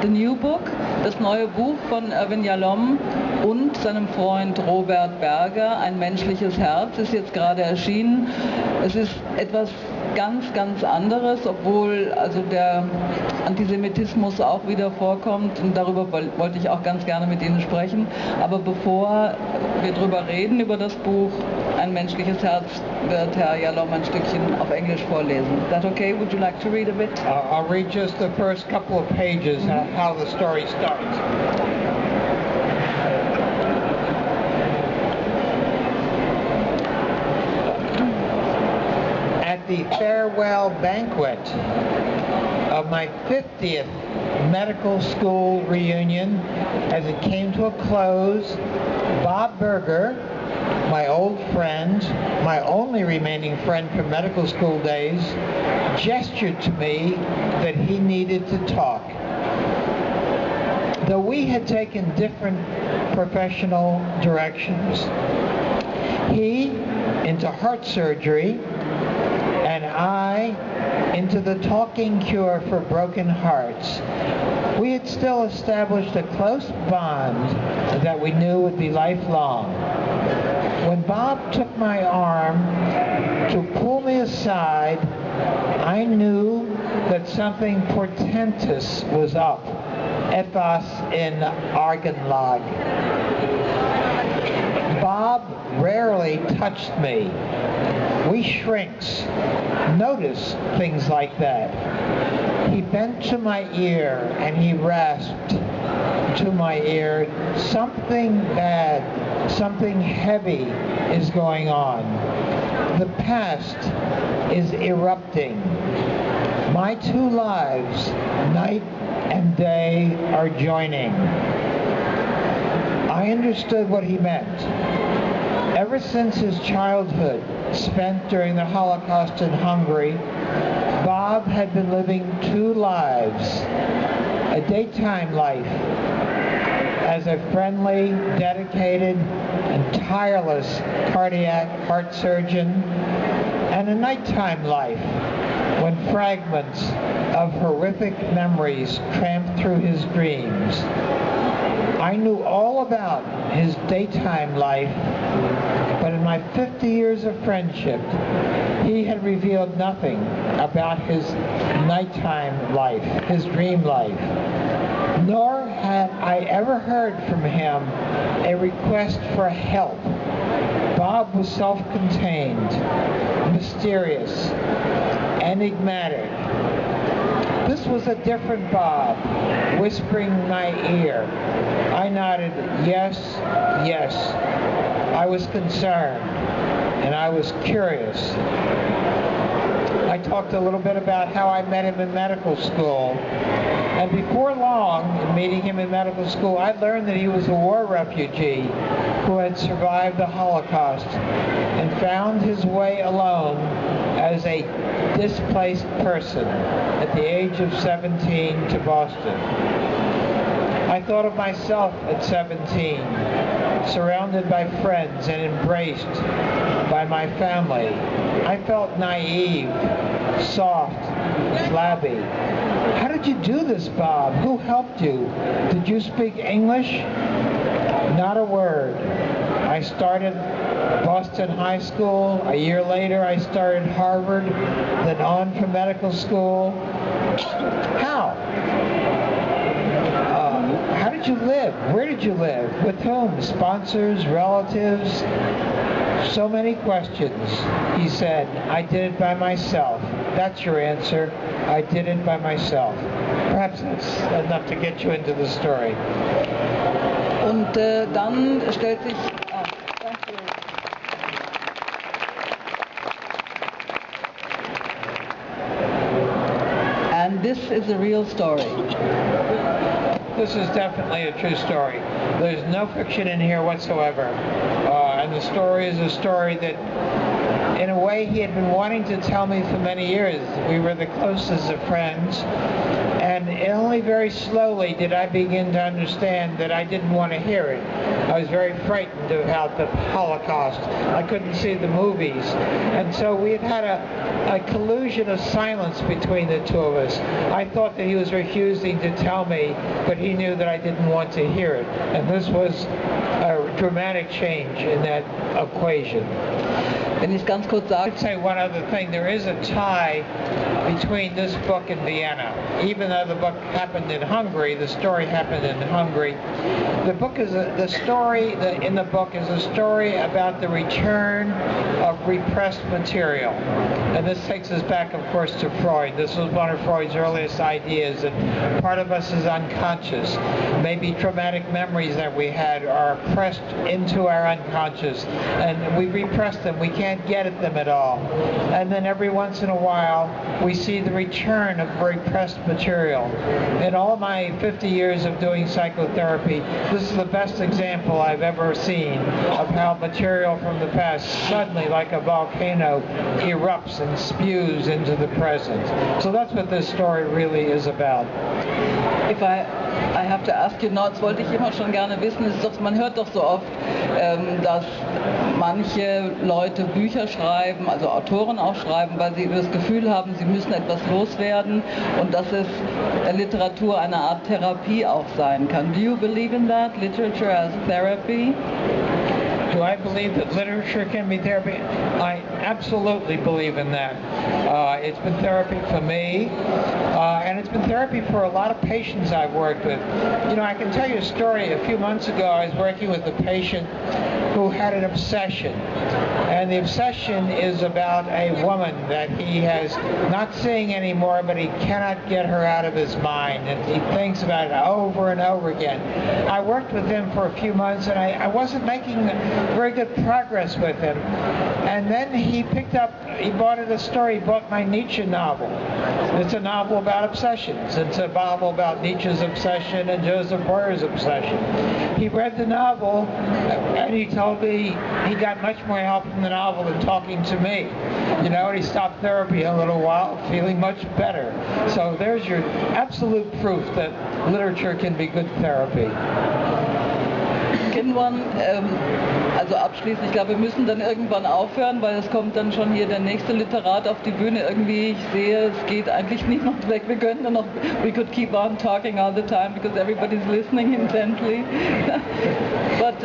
The New Book, das neue Buch von Irvin Yalom und seinem Freund Robert Berger, Ein menschliches Herz, ist jetzt gerade erschienen. Es ist etwas ganz, ganz anderes, obwohl also der Antisemitismus auch wieder vorkommt, und darüber wollte ich auch ganz gerne mit Ihnen sprechen. Aber bevor wir darüber reden, über das Buch Ein menschliches Herz, wird Herr Yalom ein Stückchen auf Englisch vorlesen. Is that okay? Would you like to read a bit? I'll read just the first couple of pages, how the story starts. At the farewell banquet of my 50th medical school reunion, as it came to a close, Bob Berger, my old friend, my only remaining friend from medical school days, gestured to me that he needed to talk. Though we had taken different professional directions, he into heart surgery and I into the talking cure for broken hearts, we had still established a close bond that we knew would be lifelong. When Bob took my arm to pull me aside, I knew that something portentous was up. Etwas in Argenlag. Bob rarely touched me. We shrinks notice things like that. He bent to my ear and he rasped to my ear, something bad, something heavy is going on. The past is erupting. My two lives, night and day, are joining. I understood what he meant. Ever since his childhood, spent during the Holocaust in Hungary, Bob had been living two lives. A daytime life as a friendly, dedicated, and tireless cardiac heart surgeon, and a nighttime life when fragments of horrific memories tramped through his dreams. I knew all about his daytime life, but in my 50 years of friendship, he had revealed nothing about his nighttime life, his dream life. Nor had I ever heard from him a request for help. Bob was self-contained, mysterious, enigmatic. This was a different Bob, whispering in my ear. I nodded, yes, yes. I was concerned, and I was curious. I talked a little bit about how I met him in medical school. And before long, in meeting him in medical school, I learned that he was a war refugee who had survived the Holocaust and found his way alone as a displaced person at the age of 17 to Boston. I thought of myself at 17, surrounded by friends and embraced by my family. I felt naive, soft, flabby. How did you do this, Bob? Who helped you? Did you speak English? Not a word. I started Boston High School. A year later, I started Harvard, then on for medical school. How? How did you live? Where did you live? With whom? Sponsors, relatives? So many questions. He said, I did it by myself. That's your answer. I did it by myself. Perhaps that's enough to get you into the story. Und dann stellt sich... danke. And this is a real story. This is definitely a true story. There's no fiction in here whatsoever. And the story is a story that, in a way, he had been wanting to tell me for many years. We were the closest of friends. And only very slowly did I begin to understand that I didn't want to hear it. I was very frightened about the Holocaust. I couldn't see the movies. And so we had a collusion of silence between the two of us. I thought that he was refusing to tell me, but he knew that I didn't want to hear it. And this was a dramatic change in that equation. Wenn ich es ganz kurz sage. I'd say one other thing. There is a tie between this book and Vienna. Even though the book happened in Hungary, the story happened in Hungary. The book is the story in the book is a story about the return of repressed material. And this takes us back, of course, to Freud. This was one of Freud's earliest ideas, that part of us is unconscious. Maybe traumatic memories that we had are pressed into our unconscious, and we repress them. We can't get at them at all. And then every once in a while, we see the return of repressed material. In all my 50 years of doing psychotherapy, this is the best example I've ever seen of how material from the past suddenly, like a volcano, erupts and spews into the present. So that's what this story really is about. If I have to ask you now, das wollte ich immer schon gerne wissen, ist doch, man hört doch so oft, dass manche Leute Bücher schreiben, also Autoren auch schreiben, weil sie das Gefühl haben, sie müssen etwas loswerden und dass es Literatur eine Art Therapie auch sein kann. Do you believe in that? Literature as therapy? Do I believe that literature can be therapy? I absolutely believe in that. It's been therapy for me, and it's been therapy for a lot of patients I've worked with. You know, I can tell you a story. A few months ago, I was working with a patient who had an obsession. And the obsession is about a woman that he has not seeing anymore, but he cannot get her out of his mind. And he thinks about it over and over again. I worked with him for a few months, and I wasn't making very good progress with him. And then he bought a story, he bought my Nietzsche novel. It's a novel about obsessions. It's a novel about Nietzsche's obsession and Joseph Breuer's obsession. He read the novel, and he told me he got much more help from the novel than talking to me. You know, and he stopped therapy a little while, feeling much better. So there's your absolute proof that literature can be good therapy. Irgendwann, also abschließend, ich glaube, wir müssen dann irgendwann aufhören, weil es kommt dann schon hier der nächste Literat auf die Bühne. Irgendwie, ich sehe, es geht eigentlich niemand weg. Wir könnten nur noch, we could keep on talking all the time because everybody's listening intently. But